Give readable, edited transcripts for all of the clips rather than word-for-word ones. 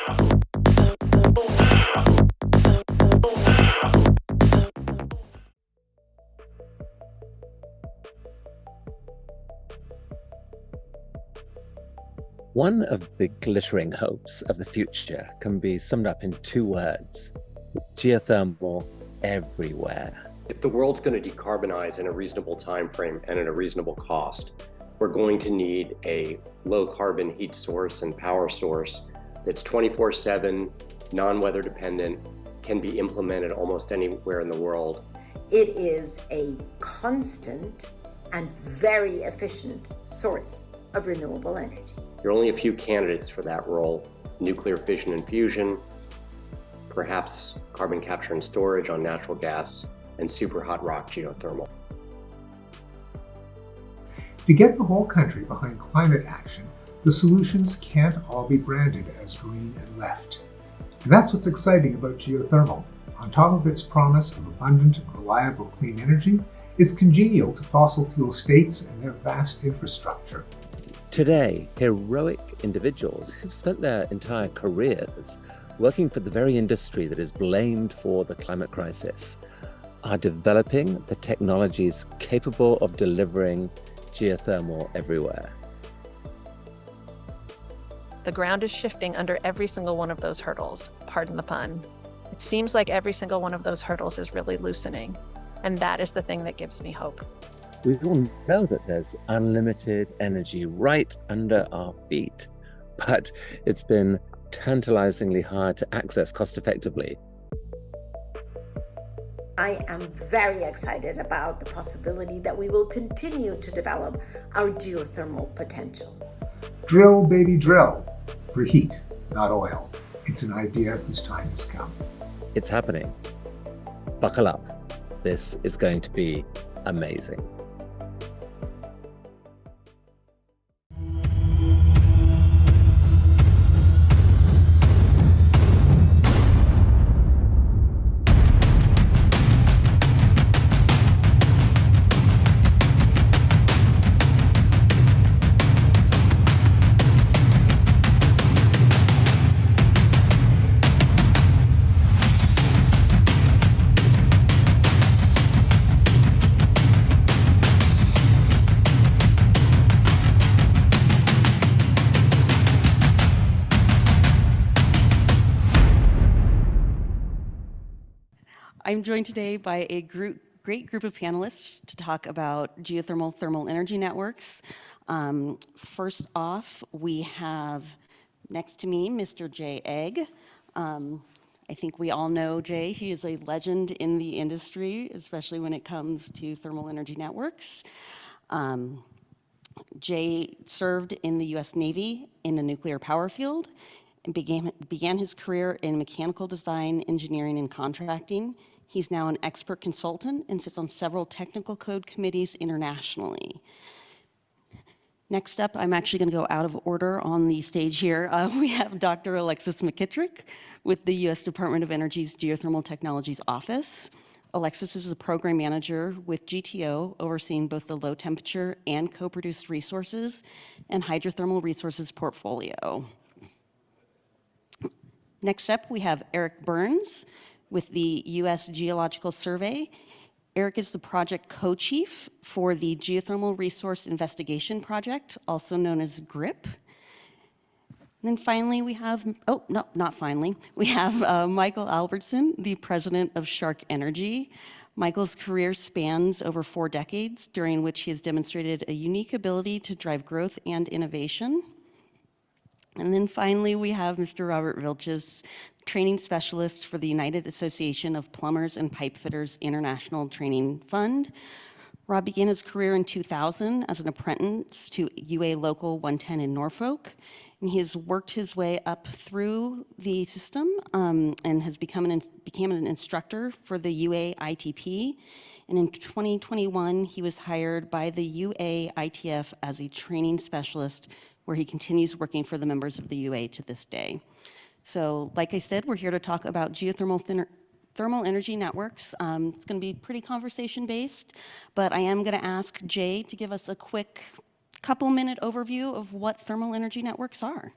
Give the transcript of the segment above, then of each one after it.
One of the glittering hopes of the future can be summed up in two words: geothermal everywhere. If the world's going to decarbonize in a reasonable time frame and at a reasonable cost, we're going to need a low carbon heat source and power source that's 24/7, non-weather dependent, can be implemented almost anywhere in the world. It is a constant and very efficient source of renewable energy. There are only a few candidates for that role: nuclear fission and fusion, perhaps carbon capture and storage on natural gas, and super hot rock geothermal. To get the whole country behind climate action, the solutions can't all be branded as green and left. And that's what's exciting about geothermal. On top of its promise of abundant, reliable, clean energy, it's congenial to fossil fuel states and their vast infrastructure. Today, heroic individuals who've spent their entire careers working for the very industry that is blamed for the climate crisis are developing the technologies capable of delivering geothermal everywhere. The ground is shifting under every single one of those hurdles, pardon the pun. It seems like every single one of those hurdles is really loosening, and that is the thing that gives me hope. We all know that there's unlimited energy right under our feet, but it's been tantalizingly hard to access cost effectively. I am very excited about the possibility that we will continue to develop our geothermal potential. Drill, baby, drill. For heat, not oil. It's an idea whose time has come. It's happening. Buckle up. This is going to be amazing. I'm joined today by a great group of panelists to talk about geothermal thermal energy networks. First off, we have next to me Mr. Jay Egg. I think we all know Jay. He is a legend in the industry, especially when it comes to thermal energy networks. Jay served in the US Navy in the nuclear power field and began his career in mechanical design, engineering, and contracting. He's now an expert consultant and sits on several technical code committees internationally. Next up, I'm actually going to go out of order on the stage here. We have Dr. Alexis McKittrick with the U.S. Department of Energy's Geothermal Technologies Office. Alexis is the program manager with GTO, overseeing both the low temperature and co-produced resources and hydrothermal resources portfolio. Next up, we have Erick Burns with the U.S. Geological Survey. Erick is the project co-chief for the Geothermal Resource Investigation Project, also known as GRIP. And then finally, we have, oh, no, not finally, we have Michael Albertson, the president of SHARC Energy. Michael's career spans over 4 decades, during which he has demonstrated a unique ability to drive growth and innovation. And then finally, we have Mr. Robert Vilches, training specialist for the United Association of Plumbers and Pipefitters International Training Fund. Rob began his career in 2000 as an apprentice to UA Local 110 in Norfolk, and he has worked his way up through the system and has became an instructor for the UA ITP. And in 2021, he was hired by the UA ITF as a training specialist, where he continues working for the members of the UA to this day. So, like I said, we're here to talk about geothermal thermal energy networks. It's going to be pretty conversation-based, but I am going to ask Jay to give us a quick couple-minute overview of what thermal energy networks are.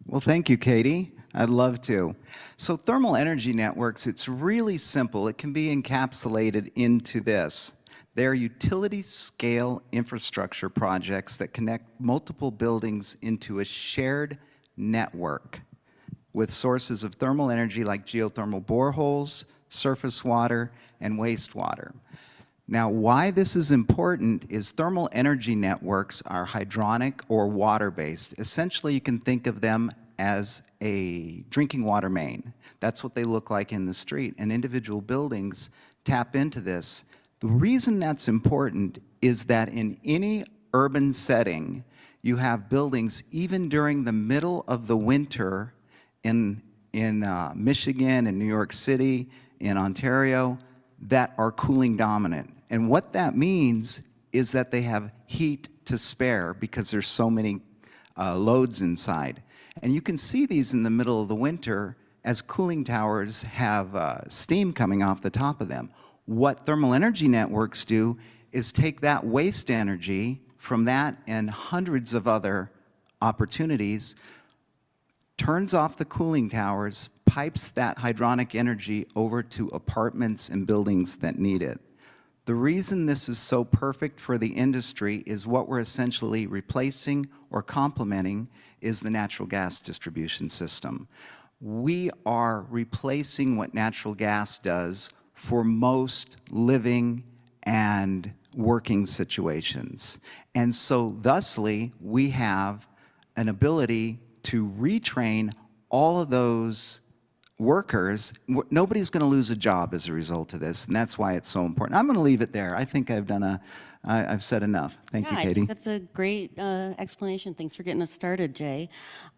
Well, thank you, Katie. I'd love to. So thermal energy networks, it's really simple. It can be encapsulated into this. They're utility-scale infrastructure projects that connect multiple buildings into a shared network with sources of thermal energy like geothermal boreholes, surface water, and wastewater. Now, why this is important is thermal energy networks are hydronic or water-based. Essentially, you can think of them as a drinking water main. That's what they look like in the street, and individual buildings tap into this. The reason that's important is that in any urban setting, you have buildings, even during the middle of the winter in Michigan, in New York City, in Ontario, that are cooling dominant. And what that means is that they have heat to spare because there's so many loads inside. And you can see these in the middle of the winter as cooling towers have steam coming off the top of them. What thermal energy networks do is take that waste energy from that and hundreds of other opportunities, turns off the cooling towers, pipes that hydronic energy over to apartments and buildings that need it. The reason this is so perfect for the industry is what we're essentially replacing or complementing is the natural gas distribution system. We are replacing what natural gas does for most living and working situations. And so thusly, we have an ability to retrain all of those workers. Nobody's going to lose a job as a result of this, and that's why it's so important. I'm going to leave it there. I think I've said enough. Thank you, I Caity. think that's a great explanation. Thanks for getting us started, Jay.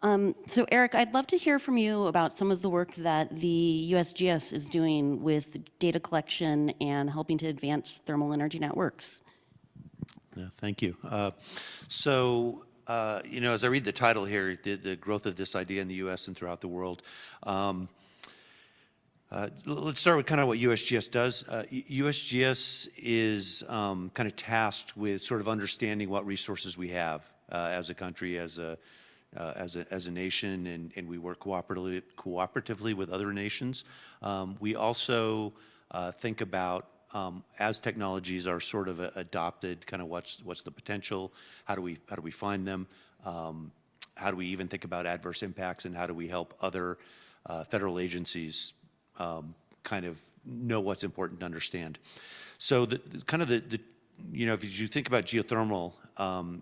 So Erick, I'd love to hear from you about some of the work that the USGS is doing with data collection and helping to advance thermal energy networks. Yeah, thank you. You know, as I read the title here, the growth of this idea in the U.S. and throughout the world, let's start with kind of what USGS does. USGS is kind of tasked with sort of understanding what resources we have as a country, as a nation, and we work cooperatively with other nations. We also think about as technologies are sort of adopted, kind of what's the potential, how do we find them, how do we even think about adverse impacts, and how do we help other federal agencies kind of know what's important to understand. So you know, if you think about geothermal,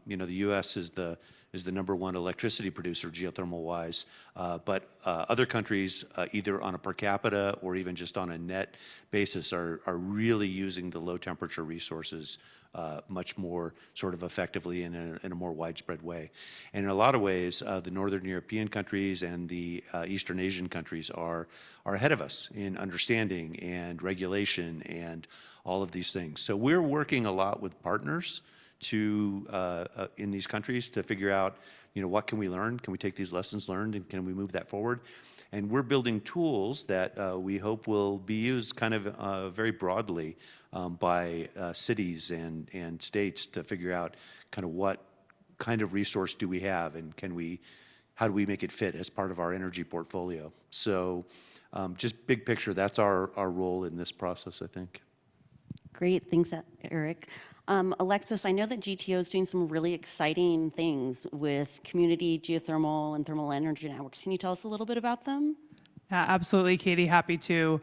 you know, the U.S. is the #1 electricity producer geothermal wise, but other countries, either on a per capita or even just on a net basis, are really using the low temperature resources much more sort of effectively in a more widespread way. And in a lot of ways, the Northern European countries and the Eastern Asian countries are ahead of us in understanding and regulation and all of these things. So we're working a lot with partners in these countries to figure out, you know, what can we learn? Can we take these lessons learned and can we move that forward? And we're building tools that we hope will be used kind of very broadly by cities and states to figure out kind of what kind of resource do we have, and how do we make it fit as part of our energy portfolio? So just big picture, that's our role in this process, I think. Great, thanks, Erick. Alexis, I know that GTO is doing some really exciting things with community geothermal and thermal energy networks. Can you tell us a little bit about them? Yeah, absolutely, Caity, happy to.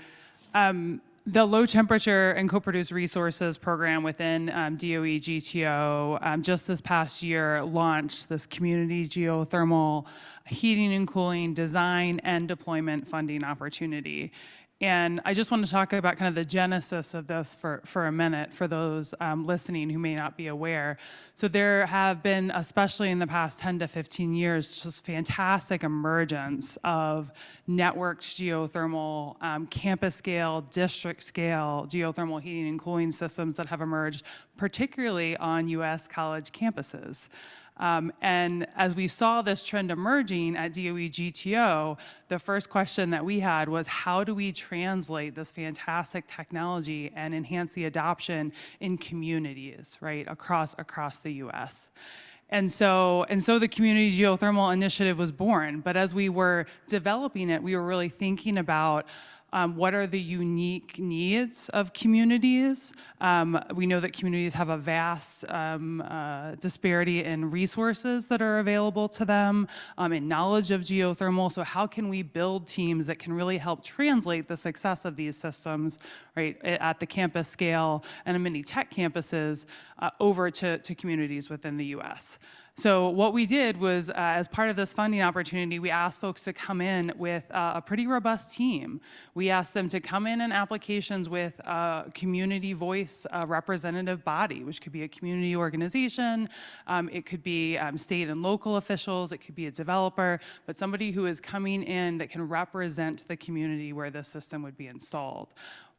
The Low Temperature and Co-Produced Resources program within DOE GTO just this past year launched this community geothermal heating and cooling design and deployment funding opportunity. And I just want to talk about kind of the genesis of this for a minute for those listening who may not be aware. So there have been, especially in the past 10 to 15 years, just fantastic emergence of networked geothermal, campus scale, district scale geothermal heating and cooling systems that have emerged, particularly on US college campuses. And as we saw this trend emerging at DOE GTO, the first question that we had was, how do we translate this fantastic technology and enhance the adoption in communities, right, across the US? And so the Community Geothermal Initiative was born. But as we were developing it, we were really thinking about what are the unique needs of communities. We know that communities have a vast disparity in resources that are available to them, in knowledge of geothermal. So how can we build teams that can really help translate the success of these systems, right, at the campus scale and in many tech campuses over to communities within the US? So what we did was, as part of this funding opportunity, we asked folks to come in with a pretty robust team. We asked them to come in applications with a community voice representative body, which could be a community organization, it could be state and local officials, it could be a developer, but somebody who is coming in that can represent the community where this system would be installed.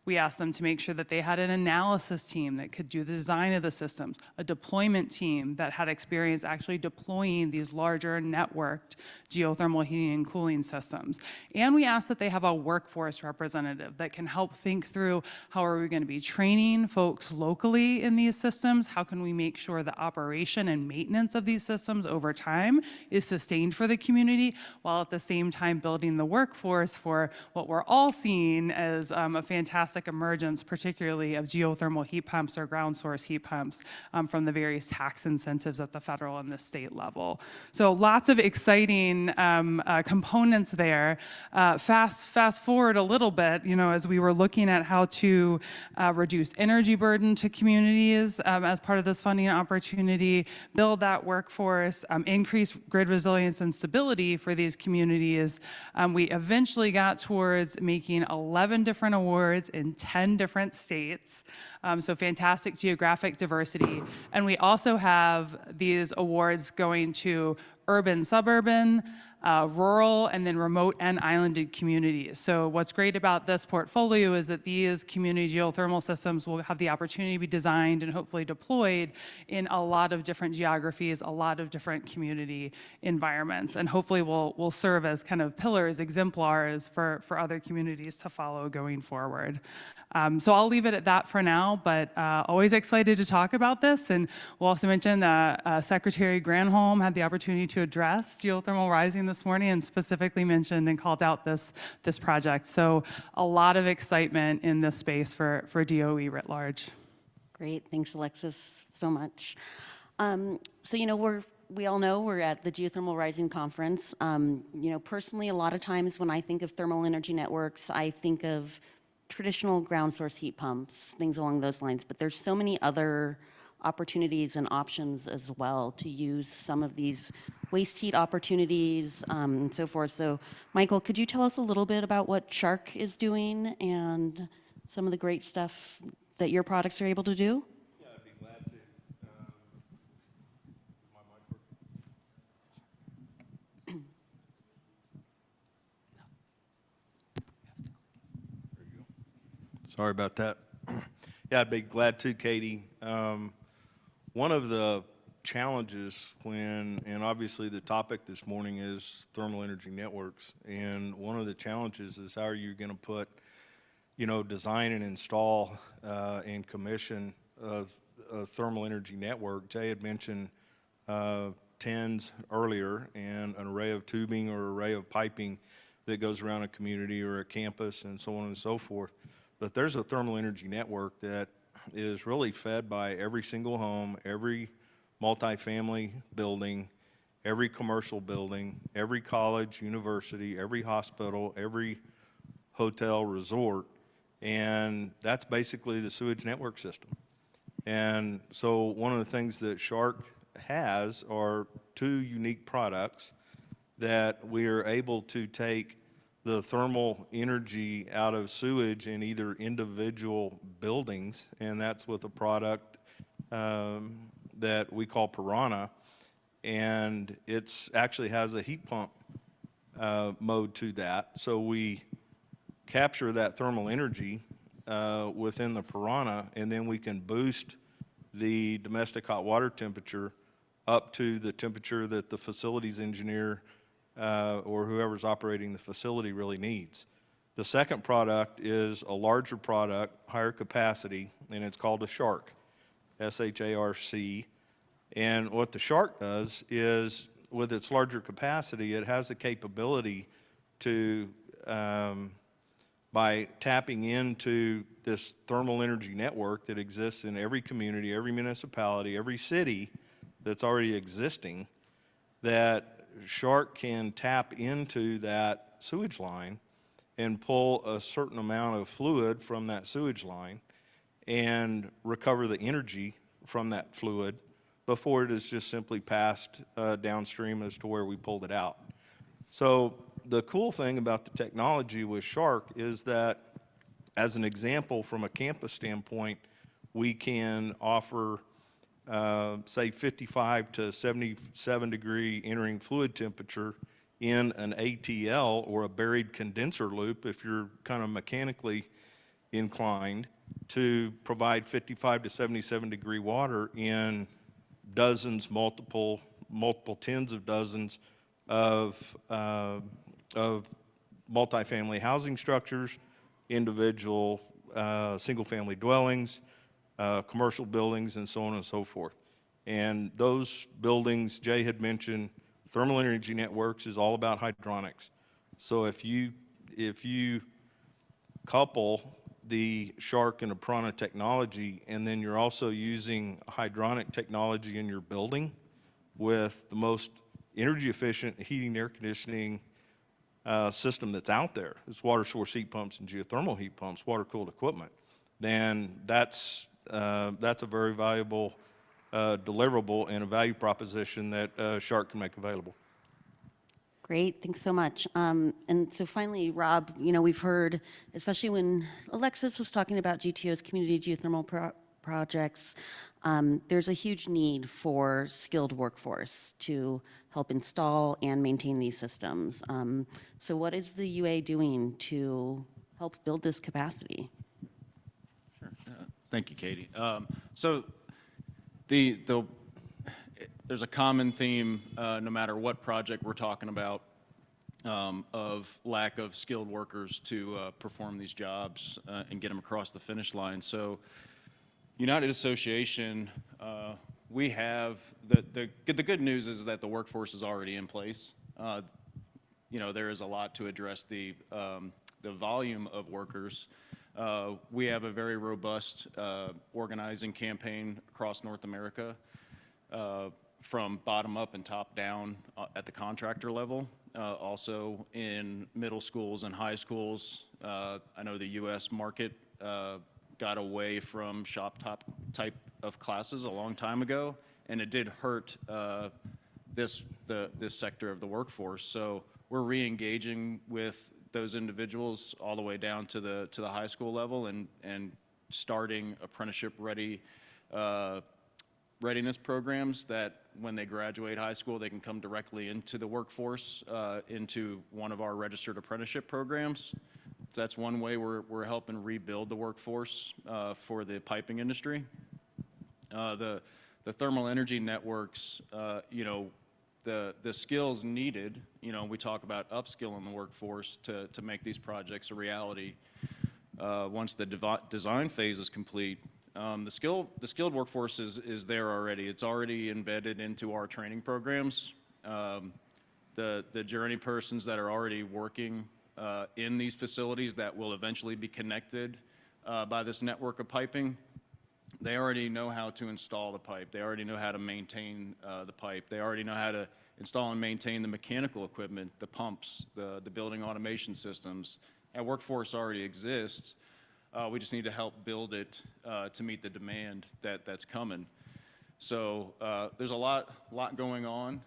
We asked them to make sure that they had an analysis team that could do the design of the systems, a deployment team that had experience actually deploying these larger networked geothermal heating and cooling systems. And we asked that they have a workforce representative that can help think through how are we going to be training folks locally in these systems, how can we make sure the operation and maintenance of these systems over time is sustained for the community, while at the same time building the workforce for what we're all seeing as a fantastic emergence, particularly of geothermal heat pumps or ground source heat pumps from the various tax incentives at the federal and the state level. So lots of exciting components there. Fast forward a little bit, as we were looking at how to reduce energy burden to communities as part of this funding opportunity, build that workforce, increase grid resilience and stability for these communities. We eventually got towards making 11 different awards in 10 different states, so fantastic geographic diversity. And we also have these awards going to urban, suburban, rural, and then remote and islanded communities. So what's great about this portfolio is that these community geothermal systems will have the opportunity to be designed and hopefully deployed in a lot of different geographies, a lot of different community environments, and hopefully will serve as kind of pillars, exemplars for other communities to follow going forward. So I'll leave it at that for now, but always excited to talk about this. And we'll also mention Secretary Granholm had the opportunity to address Geothermal Rising this morning and specifically mentioned and called out this project. So a lot of excitement in this space for DOE writ large. Great, thanks Alexis so much. So we all know we're at the Geothermal Rising Conference. Personally, a lot of times when I think of thermal energy networks, I think of traditional ground source heat pumps, things along those lines, but there's so many other opportunities and options as well to use some of these waste heat opportunities and so forth. So Michael, could you tell us a little bit about what SHARC is doing and some of the great stuff that your products are able to do? Yeah, I'd be glad to. My mic working? There you go. Sorry about that. Yeah, I'd be glad to, Katie. One of the challenges and obviously the topic this morning is thermal energy networks, and one of the challenges is how are you going to put, design and install and commission a thermal energy network. Jay had mentioned TENS earlier, and an array of tubing or array of piping that goes around a community or a campus and so on and so forth. But there's a thermal energy network that is really fed by every single home, every multifamily building, every commercial building, every college, university, every hospital, every hotel, resort, and that's basically the sewage network system. And so one of the things that SHARC has are two unique products that we are able to take the thermal energy out of sewage in either individual buildings, and that's with a product that we call Piranha, and it's actually has a heat pump mode to that. So we capture that thermal energy within the Piranha, and then we can boost the domestic hot water temperature up to the temperature that the facilities engineer or whoever's operating the facility really needs. The second product is a larger product, higher capacity, and it's called a SHARC, S-H-A-R-C. And what the SHARC does is, with its larger capacity, it has the capability to, by tapping into this thermal energy network that exists in every community, every municipality, every city that's already existing, that SHARC can tap into that sewage line and pull a certain amount of fluid from that sewage line and recover the energy from that fluid before it is just simply passed downstream as to where we pulled it out. So the cool thing about the technology with SHARC is that, as an example, from a campus standpoint, we can offer, say, 55 to 77 degree entering fluid temperature in an ATL, or a buried condenser loop, if you're kind of mechanically inclined, to provide 55 to 77 degree water in dozens, multiple tens of dozens of multifamily housing structures, individual single-family dwellings, commercial buildings, and so on and so forth. And those buildings, Jay had mentioned, thermal energy networks is all about hydronics. So if you couple the SHARC and Aprana technology, and then you're also using hydronic technology in your building with the most energy efficient heating and air conditioning system that's out there, it's water source heat pumps and geothermal heat pumps, water cooled equipment, then that's a very valuable deliverable and a value proposition that SHARC can make available. Great, thanks so much. And so finally, Rob, you know, we've heard, especially when Alexis was talking about GTO's community geothermal projects, there's a huge need for skilled workforce to help install and maintain these systems. So what is the UA doing to help build this capacity? Sure. Thank you, Katie. So there's a common theme, no matter what project we're talking about, of lack of skilled workers to perform these jobs and get them across the finish line. So United Association, we have, the good news is that the workforce is already in place. You know, there is a lot to address the volume of workers. We have a very robust organizing campaign across North America, from bottom up and top down at the contractor level, also in middle schools and high schools. I know the U.S. market got away from shop top type of classes a long time ago, and it did hurt this sector of the workforce. So we're re-engaging with those individuals all the way down to the high school level, and starting apprenticeship readiness programs that when they graduate high school, they can come directly into the workforce, into one of our registered apprenticeship programs. So that's one way we're helping rebuild the workforce for the piping industry. The thermal energy networks, you know, the skills needed, you know, we talk about upskilling the workforce to make these projects a reality. Once the design phase is complete, the skilled workforce is there already. It's already embedded into our training programs. The journey persons that are already working in these facilities that will eventually be connected by this network of piping, they already know how to install the pipe. They already know how to maintain the pipe. They already know how to install and maintain the mechanical equipment, the pumps, the building automation systems. That workforce already exists. We just need to help build it to meet the demand that's coming. So there's a lot going on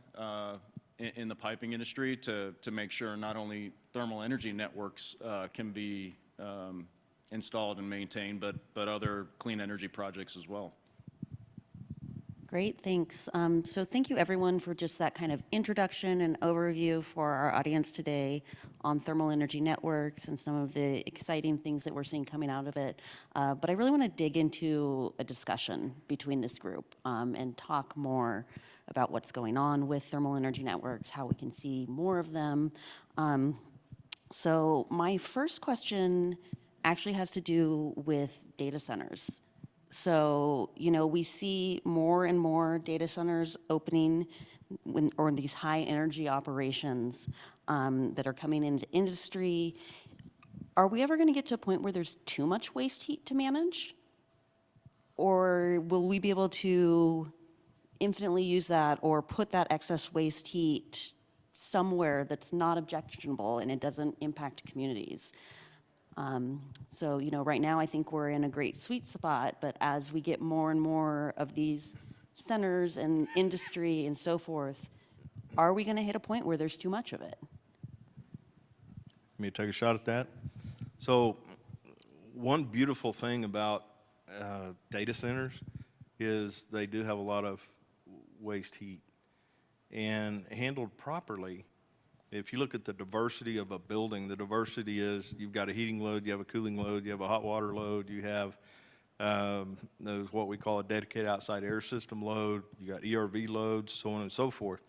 in the piping industry to make sure not only thermal energy networks can be installed and maintained, but other clean energy projects as well. Great, thanks. So thank you everyone for just that kind of introduction and overview for our audience today on thermal energy networks and some of the exciting things that we're seeing coming out of it. But I really want to dig into a discussion between this group and talk more about what's going on with thermal energy networks, how we can see more of them. So my first question actually has to do with data centers. So, we see more and more data centers opening or these high energy operations that are coming into industry. Are we ever going to get to a point where there's too much waste heat to manage? Or will we be able to infinitely use that or put that excess waste heat somewhere that's not objectionable and it doesn't impact communities? So, right now I think we're in a great sweet spot, but as we get more and more of these centers and industry and so forth, are we going to hit a point where there's too much of it? Let me take a shot at that. So one beautiful thing about data centers is they do have a lot of waste heat, and handled properly. If you look at the diversity of a building, the diversity is you've got a heating load, you have a cooling load, you have a hot water load, you have what we call a dedicated outside air system load, you got ERV loads, so on and so forth.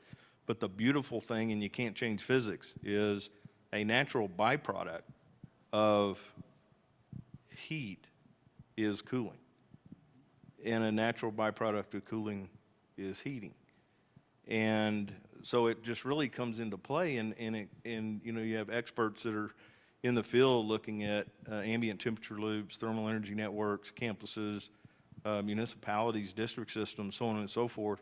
But the beautiful thing, and you can't change physics, is a natural byproduct of heat is cooling. And a natural byproduct of cooling is heating. And so it just really comes into play, and you have experts that are in the field looking at ambient temperature loops, thermal energy networks, campuses, municipalities, district systems, so on and so forth.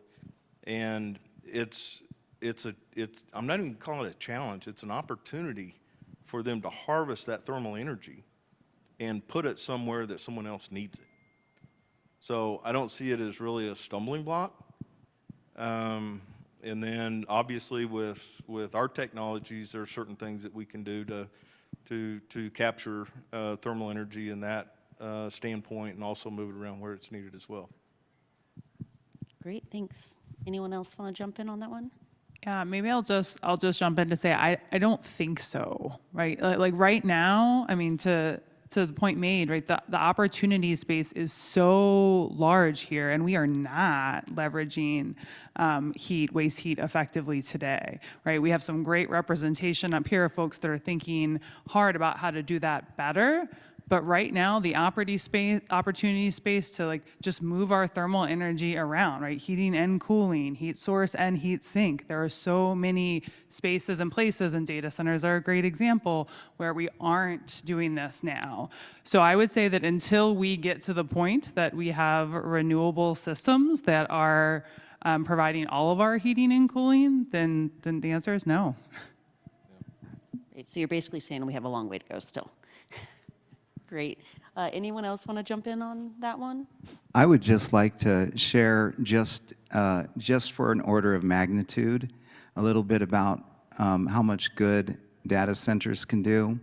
And I'm not even calling it a challenge, it's an opportunity for them to harvest that thermal energy and put it somewhere that someone else needs it. So I don't see it as really a stumbling block. And then obviously with our technologies, there are certain things that we can do to capture thermal energy in that standpoint and also move it around where it's needed as well. Great, thanks. Anyone else want to jump in on that one? Yeah, maybe I'll just jump in to say I don't think so, right? Like right now, I mean, to the point made, right? The opportunity space is so large here, and we are not leveraging waste heat effectively today, right? We have some great representation up here of folks that are thinking hard about how to do that better. But right now, the opportunity space to like just move our thermal energy around, right? Heating and cooling, heat source and heat sink. There are so many spaces and places, and data centers are a great example where we aren't doing this now. So I would say that until we get to the point that we have renewable systems that are providing all of our heating and cooling, then the answer is no. So you're basically saying we have a long way to go still. Great. Anyone else want to jump in on that one? I would just like to share just for an order of magnitude, a little bit about how much good data centers can do.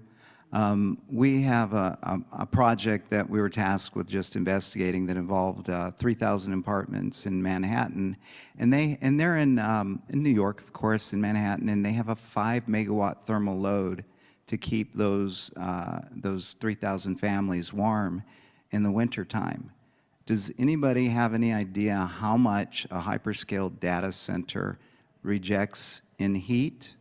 We have a project that we were tasked with just investigating that involved 3,000 apartments in Manhattan, and they're in New York, of course, in Manhattan, and they have a 5 megawatt thermal load to keep those 3,000 families warm in the wintertime. Does anybody have any idea how much a hyperscale data center rejects in heat?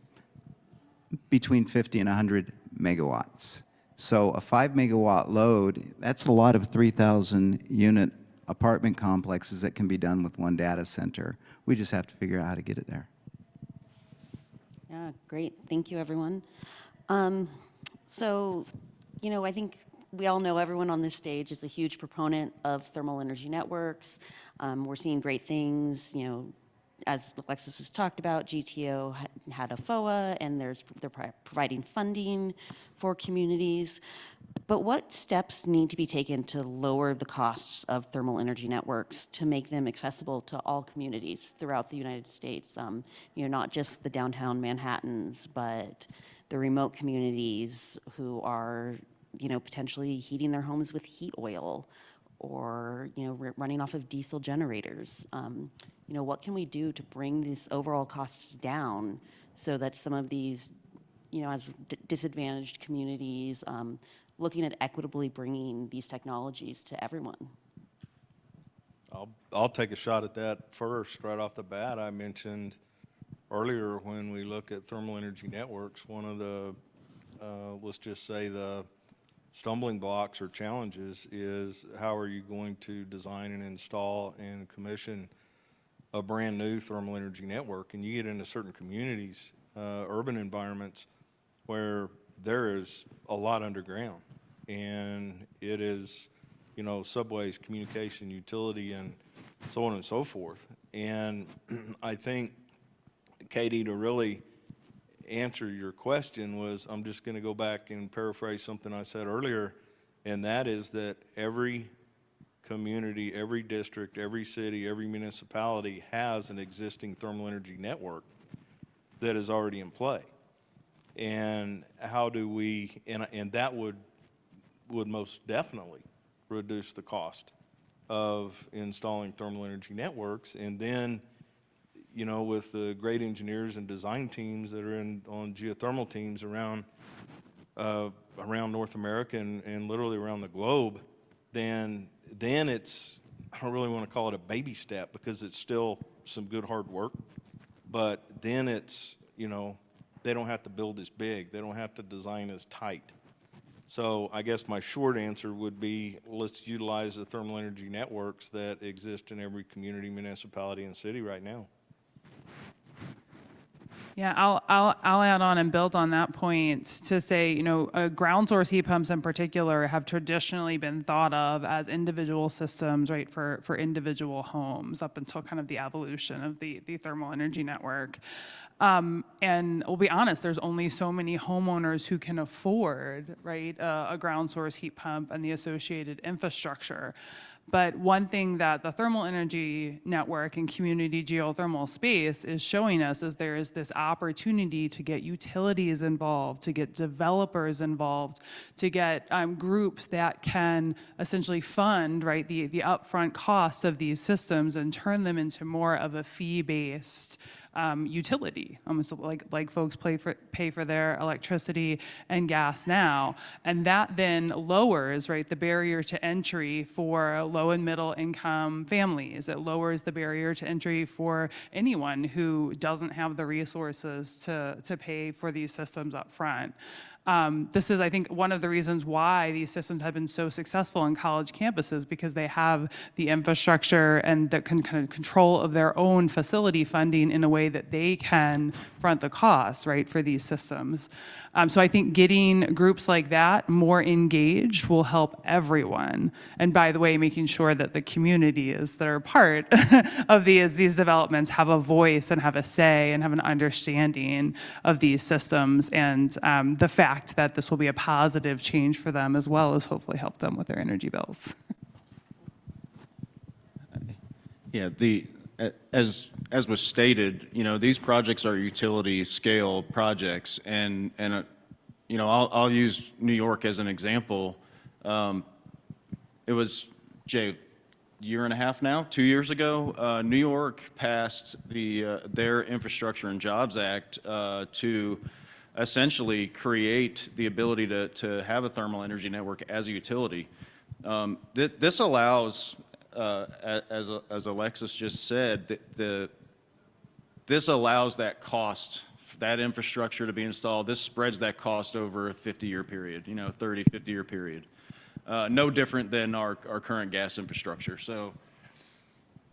Between 50 and 100 megawatts. So a 5 megawatt load, that's a lot of 3,000 unit apartment complexes that can be done with one data center. We just have to figure out how to get it there. Yeah, great. Thank you, everyone. So, I think we all know everyone on this stage is a huge proponent of thermal energy networks. We're seeing great things, as Alexis has talked about, GTO had a FOA, and they're providing funding for communities. But what steps need to be taken to lower the costs of thermal energy networks to make them accessible to all communities throughout the United States? Not just the downtown Manhattans, but the remote communities who are, potentially heating their homes with heat oil or, running off of diesel generators. What can we do to bring these overall costs down so that some of these, as disadvantaged communities, looking at equitably bringing these technologies to everyone? I'll take a shot at that first, right off the bat. I mentioned earlier when we look at thermal energy networks, one of the, let's just say the stumbling blocks or challenges is how are you going to design and install and commission a brand new thermal energy network? And you get into certain communities, urban environments, where there is a lot underground, and it is, you know, subways, communication, utility, and so on and so forth. And I think, Caity, to really answer your question was, I'm just going to go back and paraphrase something I said earlier, and that is that every community, every district, every city, every municipality has an existing thermal energy network that is already in play. And how do we, and that would most definitely reduce the cost of installing thermal energy networks. And then, you know, with the great engineers and design teams that are on geothermal teams around North America and literally around the globe, then it's, I don't really want to call it a baby step because it's still some good hard work, but then it's, you know, they don't have to build as big, they don't have to design as tight. So I guess my short answer would be, let's utilize the thermal energy networks that exist in every community, municipality, and city right now. Yeah, I'll add on and build on that point to say, you know, ground source heat pumps in particular have traditionally been thought of as individual systems, right, for individual homes up until kind of the evolution of the thermal energy network. And we'll be honest, there's only so many homeowners who can afford, right, a ground source heat pump and the associated infrastructure. But one thing that the thermal energy network and community geothermal space is showing us is there is this opportunity to get utilities involved, to get developers involved, to get groups that can essentially fund, right, the upfront costs of these systems and turn them into more of a fee-based utility, almost like folks pay for their electricity and gas now. And that then lowers, right, the barrier to entry for low and middle income families. It lowers the barrier to entry for anyone who doesn't have the resources to pay for these systems up front. This is, I think, one of the reasons why these systems have been so successful in college campuses, because they have the infrastructure and the kind of control of their own facility funding in a way that they can front the cost, right, for these systems. So I think getting groups like that more engaged will help everyone. And by the way, making sure that the communities that are part of these developments have a voice and have a say and have an understanding of these systems, and the fact that this will be a positive change for them, as well as hopefully help them with their energy bills. Yeah, as was stated, you know, these projects are utility scale projects, and you know, I'll use New York as an example. It was, Jay, year and a half now, 2 years ago, New York passed their Infrastructure and Jobs Act to essentially create the ability to have a thermal energy network as a utility. This allows, as Alexis just said, this allows that cost, that infrastructure to be installed. This spreads that cost over a 50-year period, you know, 30, 50-year period. No different than our current gas infrastructure. So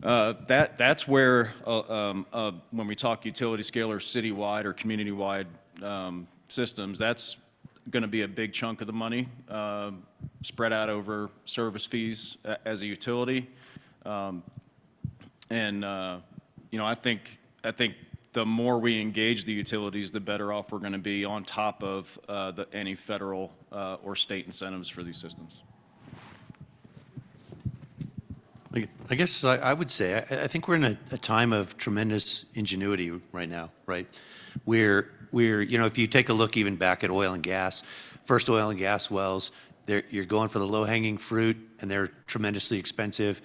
that's where, when we talk utility scale or citywide or community-wide systems, that's going to be a big chunk of the money spread out over service fees as a utility. And you know, I think the more we engage the utilities, the better off we're going to be on top of any federal or state incentives for these systems. I guess I would say, I think we're in a time of tremendous ingenuity right now, right? We're, you know, if you take a look even back at oil and gas, first oil and gas wells, you're going for the low-hanging fruit, and they're tremendously expensive,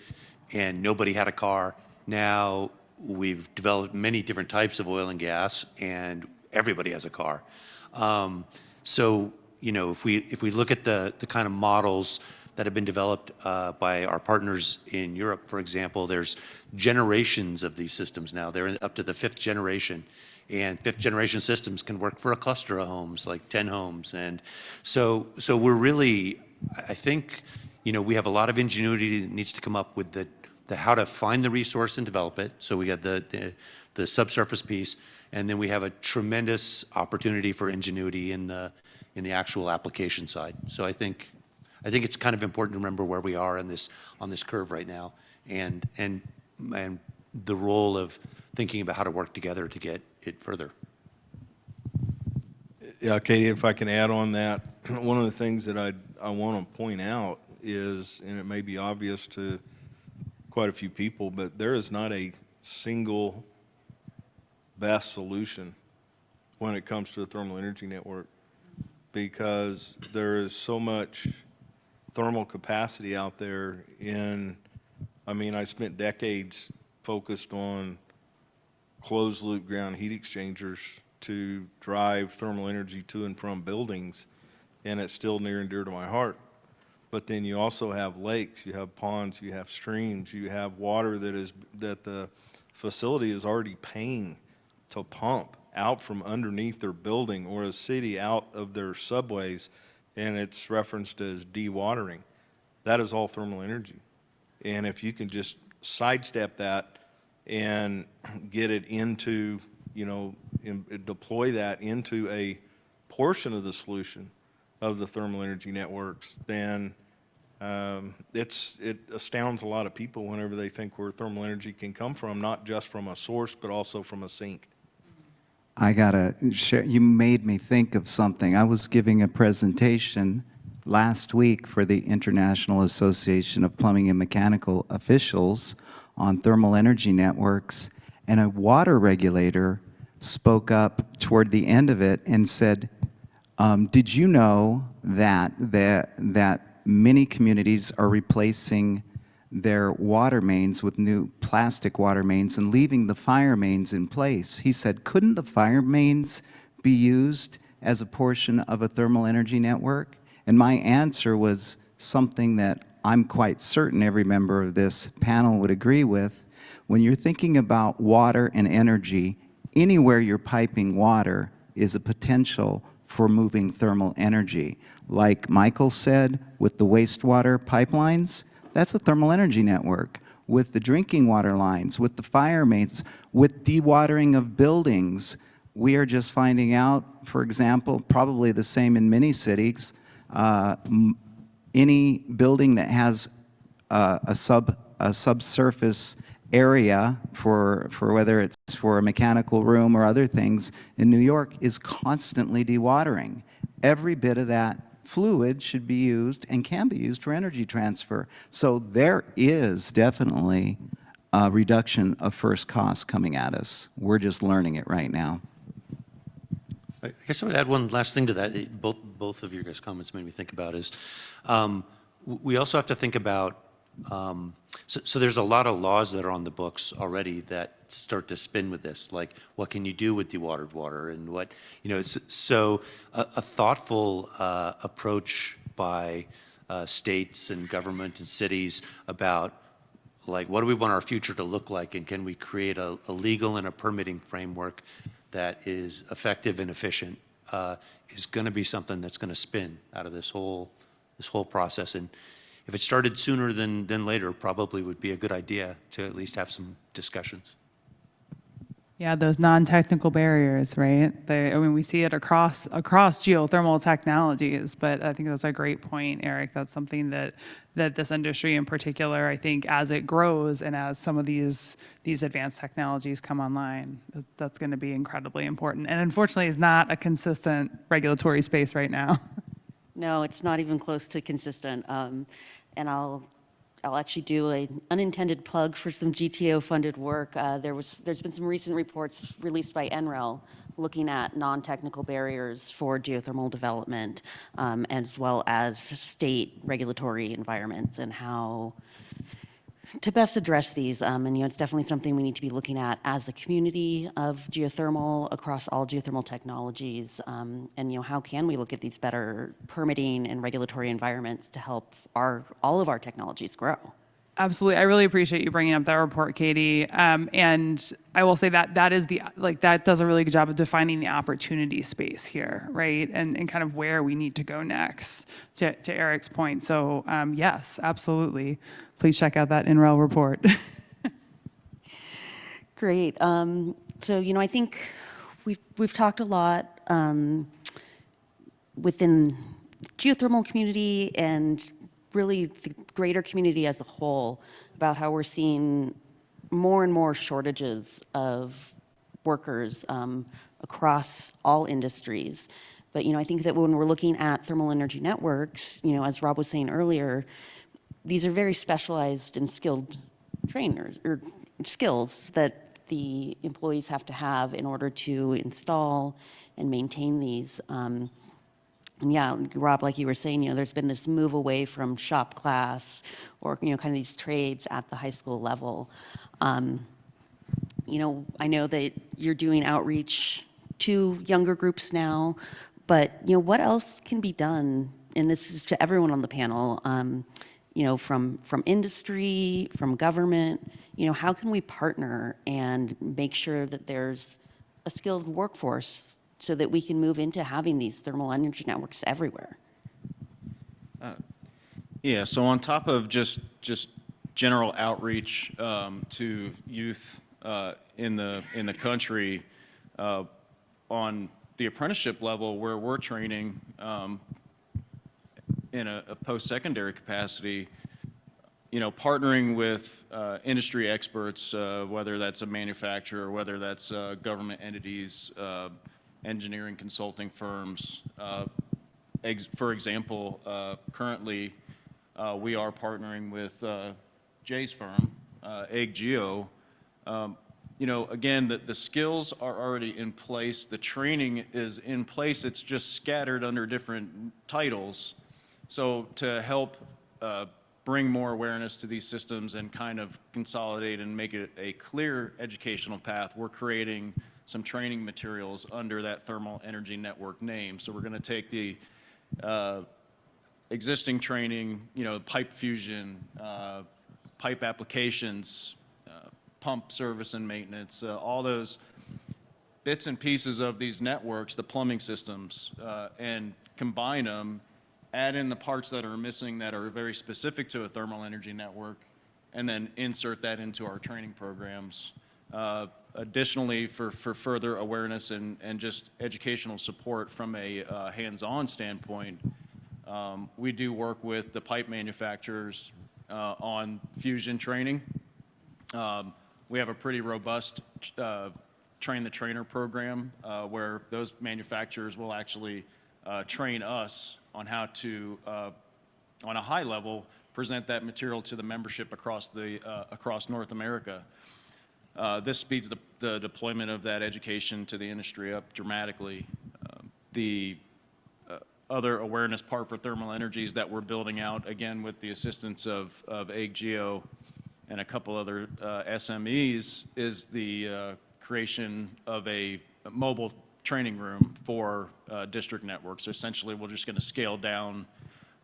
and nobody had a car. Now we've developed many different types of oil and gas, and everybody has a car. So, you know, if we look at the kind of models that have been developed by our partners in Europe, for example, there's generations of these systems now. They're up to the 5th generation. And 5th generation systems can work for a cluster of homes, like 10 homes. And so we're really I think, we have a lot of ingenuity that needs to come up with the how to find the resource and develop it. So we got the subsurface piece, and then we have a tremendous opportunity for ingenuity in the actual application side. So I think it's kind of important to remember where we are on this curve right now, and the role of thinking about how to work together to get it further. Yeah, Katie, if I can add on that, one of the things that I want to point out is, and it may be obvious to quite a few people, but there is not a single best solution when it comes to the thermal energy network, because there is so much thermal capacity out there. I spent decades focused on closed loop ground heat exchangers to drive thermal energy to and from buildings, and it's still near and dear to my heart. But then you also have lakes, you have ponds, you have streams, you have water that the facility is already paying to pump out from underneath their building, or a city out of their subways, and it's referenced as dewatering. That is all thermal energy. And if you can just sidestep that and get it into, deploy that into a portion of the solution of the thermal energy networks, then it astounds a lot of people whenever they think where thermal energy can come from, not just from a source, but also from a sink. I gotta share, you made me think of something. I was giving a presentation last week for the International Association of Plumbing and Mechanical Officials on thermal energy networks, and a water regulator spoke up toward the end of it and said, did you know that many communities are replacing their water mains with new plastic water mains and leaving the fire mains in place? He said, couldn't the fire mains be used as a portion of a thermal energy network? And my answer was something that I'm quite certain every member of this panel would agree with. When you're thinking about water and energy, anywhere you're piping water is a potential for moving thermal energy. Like Michael said, with the wastewater pipelines, that's a thermal energy network. With the drinking water lines, with the fire mains, with dewatering of buildings, we are just finding out, for example, probably the same in many cities, any building that has a subsurface area for whether it's for a mechanical room or other things in New York is constantly dewatering. Every bit of that fluid should be used and can be used for energy transfer. So there is definitely a reduction of first costs coming at us. We're just learning it right now. I guess I would add one last thing to that. Both of your guys' comments made me think about is we also have to think about so there's a lot of laws that are on the books already that start to spin with this, like what can you do with dewatered water, and what, so a thoughtful approach by states and government and cities about, like, what do we want our future to look like, and can we create a legal and a permitting framework that is effective and efficient, is going to be something that's going to spin out of this whole process. And if it started sooner than later, probably would be a good idea to at least have some discussions. Yeah, those non-technical barriers, right? We see it across geothermal technologies, but I think that's a great point, Eric. That's something that this industry in particular, I think, as it grows and as some of these advanced technologies come online, that's going to be incredibly important. And unfortunately, it's not a consistent regulatory space right now. No, it's not even close to consistent. And I'll actually do an unintended plug for some GTO-funded work. There's been some recent reports released by NREL looking at non-technical barriers for geothermal development, as well as state regulatory environments and how to best address these. And it's definitely something we need to be looking at as a community of geothermal across all geothermal technologies. And how can we look at these better permitting and regulatory environments to help all of our technologies grow? Absolutely. I really appreciate you bringing up that report, Caity. And I will say that that does a really good job of defining the opportunity space here, right? And kind of where we need to go next, to Erick's point. So yes, absolutely. Please check out that NREL report. Great. So, I think we've talked a lot within the geothermal community and really the greater community as a whole about how we're seeing more and more shortages of workers across all industries. But I think that when we're looking at thermal energy networks, as Rob was saying earlier, these are very specialized and skilled trainers or skills that the employees have to have in order to install and maintain these. And yeah, Rob, like you were saying, there's been this move away from shop class or, kind of these trades at the high school level. I know that you're doing outreach to younger groups now, but, what else can be done? And this is to everyone on the panel, from industry, from government, how can we partner and make sure that there's a skilled workforce so that we can move into having these thermal energy networks everywhere? Yeah, so on top of just general outreach to youth in the country, on the apprenticeship level where we're training in a post-secondary capacity, partnering with industry experts, whether that's a manufacturer, whether that's government entities, engineering consulting firms. For example, currently we are partnering with Jay's firm, Geo. Again, the skills are already in place. The training is in place. It's just scattered under different titles. So to help bring more awareness to these systems and kind of consolidate and make it a clear educational path, we're creating some training materials under that thermal energy network name. So we're going to take the existing training, pipe fusion, pipe applications, pump service and maintenance, all those bits and pieces of these networks, the plumbing systems, and combine them, add in the parts that are missing that are very specific to a thermal energy network, and then insert that into our training programs. Additionally, for further awareness and just educational support from a hands-on standpoint, we do work with the pipe manufacturers on fusion training. We have a pretty robust train-the-trainer program where those manufacturers will actually train us on how to, on a high level, present that material to the membership across North America. This speeds the deployment of that education to the industry up dramatically. The other awareness part for thermal energies that we're building out, again, with the assistance of Geo and a couple other SMEs, is the creation of a mobile training room for district networks. So essentially, we're just going to scale down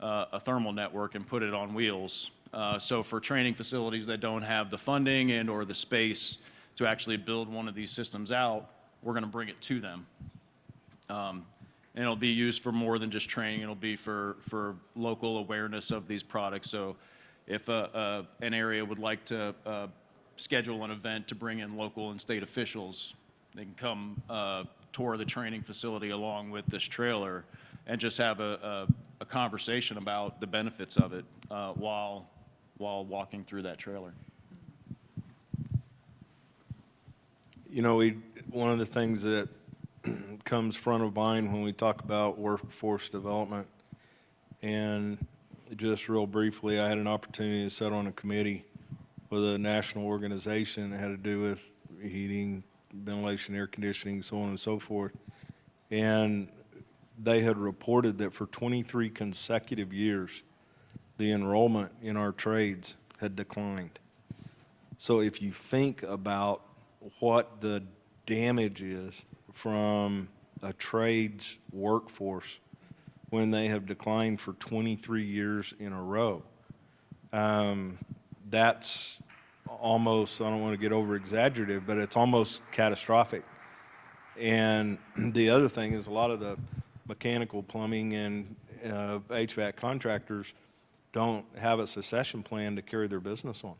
a thermal network and put it on wheels. So for training facilities that don't have the funding and or the space to actually build one of these systems out, we're going to bring it to them. And it'll be used for more than just training. It'll be for local awareness of these products. So if an area would like to schedule an event to bring in local and state officials, they can come tour the training facility along with this trailer and just have a conversation about the benefits of it while walking through that trailer. One of the things that comes front of mind when we talk about workforce development, and just real briefly, I had an opportunity to sit on a committee with a national organization that had to do with heating, ventilation, air conditioning, so on and so forth. And they had reported that for 23 consecutive years, the enrollment in our trades had declined. So if you think about what the damage is from a trades workforce when they have declined for 23 years in a row, that's almost, I don't want to get over exaggerative, but it's almost catastrophic. And the other thing is a lot of the mechanical, plumbing, and HVAC contractors don't have a succession plan to carry their business on.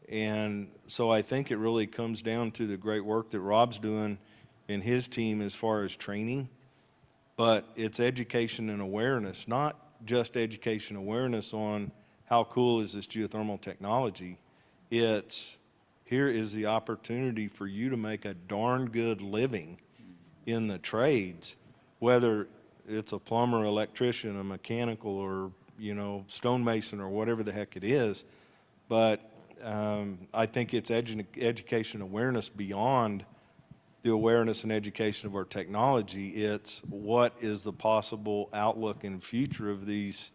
And so I think it really comes down to the great work that Rob's doing in his team as far as training, but it's education and awareness, not just education awareness on how cool is this geothermal technology. It's, here is the opportunity for you to make a darn good living in the trades, whether it's a plumber, electrician, a mechanical, or, you know, stonemason, or whatever the heck it is. But I think it's education awareness beyond the awareness and education of our technology. It's what is the possible outlook and future of this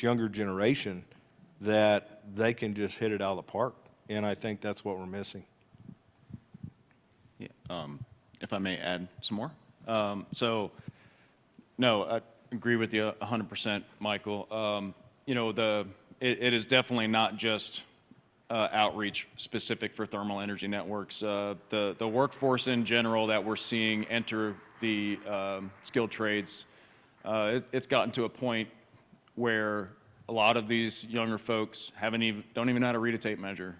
younger generation, that they can just hit it out of the park. And I think that's what we're missing. Yeah, if I may add some more. So, no, I agree with you 100%, Michael. You know, it is definitely not just outreach specific for thermal energy networks. The workforce in general that we're seeing enter the skilled trades, it's gotten to a point where a lot of these younger folks don't even know how to read a tape measure.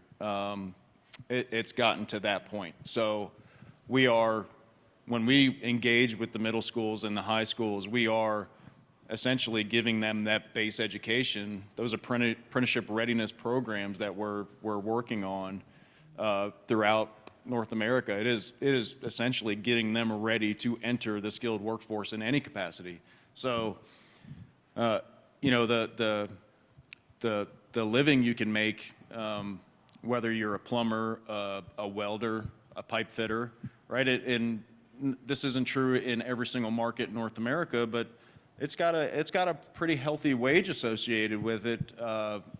It's gotten to that point. So when we engage with the middle schools and the high schools, we are essentially giving them that base education. Those apprenticeship readiness programs that we're working on throughout North America. It is essentially getting them ready to enter the skilled workforce in any capacity. So, you know, the living you can make, whether you're a plumber, a welder, a pipe fitter, right? And this isn't true in every single market in North America, but it's got a pretty healthy wage associated with it.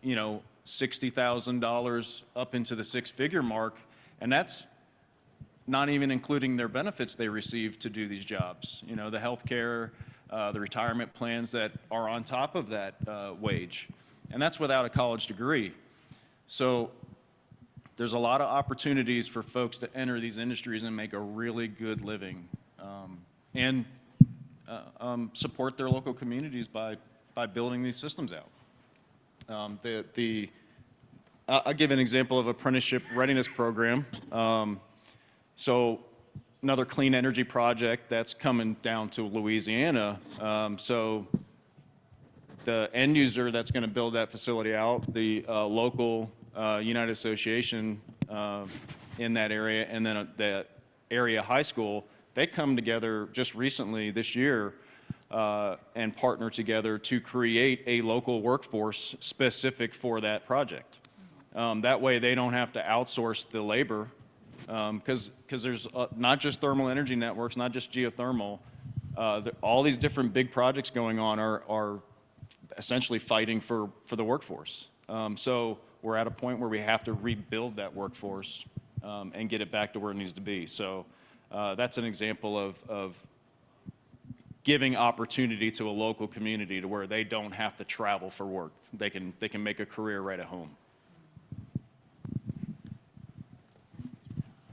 You know, $60,000 up into the six-figure mark, and that's not even including their benefits they receive to do these jobs. You know, the health care, the retirement plans that are on top of that wage, and that's without a college degree. So there's a lot of opportunities for folks to enter these industries and make a really good living, and support their local communities by building these systems out. I'll give an example of apprenticeship readiness program. So another clean energy project that's coming down to Louisiana. So the end user that's going to build that facility out, the local United Association in that area, and then the area high school, they come together just recently this year and partner together to create a local workforce specific for that project. That way they don't have to outsource the labor, because there's not just thermal energy networks, not just geothermal. All these different big projects going on are essentially fighting for the workforce. So we're at a point where we have to rebuild that workforce and get it back to where it needs to be. So that's an example of giving opportunity to a local community to where they don't have to travel for work. They can make a career right at home.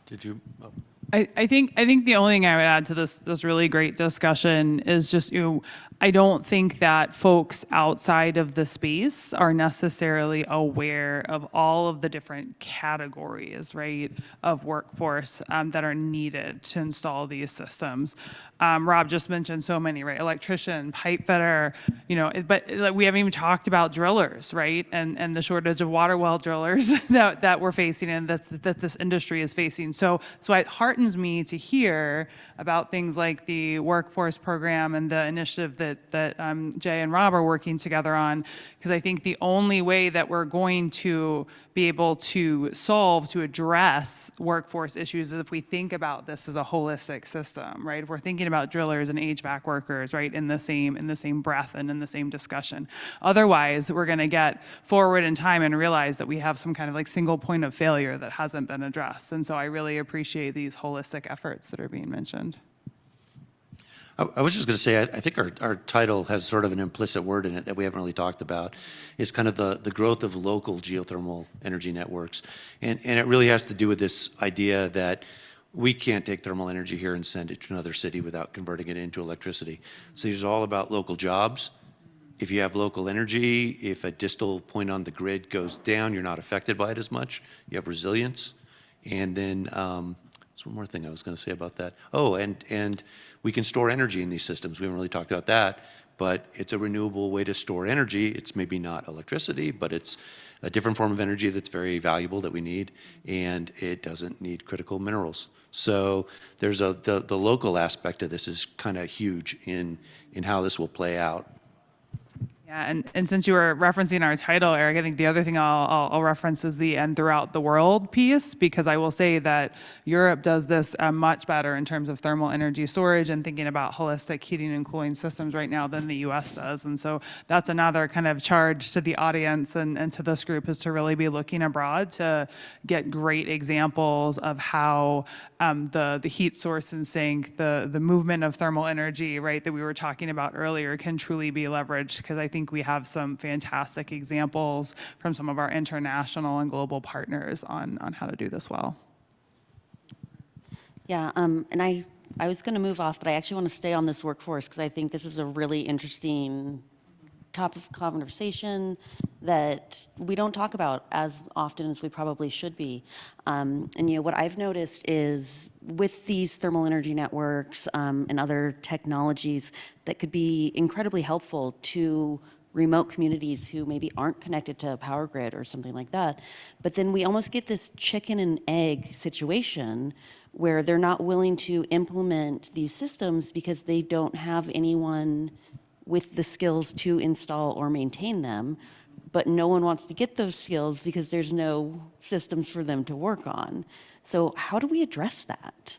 Did you? Oh. I think the only thing I would add to this really great discussion is just, you know, I don't think that folks outside of the space are necessarily aware of all of the different categories, right, of workforce that are needed to install these systems. Rob just mentioned so many, right? Electrician, pipe fitter, you know, but like, we haven't even talked about drillers, right? And the shortage of water well drillers that we're facing and that this industry is facing. So it heartens me to hear about things like the workforce program and the initiative that Jay and Rob are working together on, because I think the only way that we're going to be able to address workforce issues is if we think about this as a holistic system, right? If we're thinking about drillers and HVAC workers, right, in the same breath and in the same discussion. Otherwise, we're going to get forward in time and realize that we have some kind of like single point of failure that hasn't been addressed. And so I really appreciate these holistic efforts that are being mentioned. I was just going to say, I think our title has sort of an implicit word in it that we haven't really talked about. Is kind of the growth of local geothermal energy networks. And it really has to do with this idea that we can't take thermal energy here and send it to another city without converting it into electricity. So it's all about local jobs. If you have local energy, if a distal point on the grid goes down, you're not affected by it as much. You have resilience. And then there's one more thing I was going to say about that. Oh, and we can store energy in these systems. We haven't really talked about that, but it's a renewable way to store energy. It's maybe not electricity, but it's a different form of energy that's very valuable that we need, and it doesn't need critical minerals. So there's the local aspect of this is kind of huge in how this will play out. Yeah, and since you were referencing our title, Eric, I think the other thing I'll reference is the "and throughout the world" piece, because I will say that Europe does this much better in terms of thermal energy storage and thinking about holistic heating and cooling systems right now than the U.S. does. And so that's another kind of charge to the audience and to this group, is to really be looking abroad to get great examples of how the heat source and sink, the movement of thermal energy, right, that we were talking about earlier, can truly be leveraged, because I think we have some fantastic examples from some of our international and global partners on how to do this well. Yeah, and I was going to move off, but I actually want to stay on this workforce, because I think this is a really interesting topic of conversation that we don't talk about as often as we probably should be. And what I've noticed is with these thermal energy networks and other technologies that could be incredibly helpful to remote communities who maybe aren't connected to a power grid or something like that, but then we almost get this chicken and egg situation where they're not willing to implement these systems because they don't have anyone with the skills to install or maintain them, but no one wants to get those skills because there's no systems for them to work on. So how do we address that?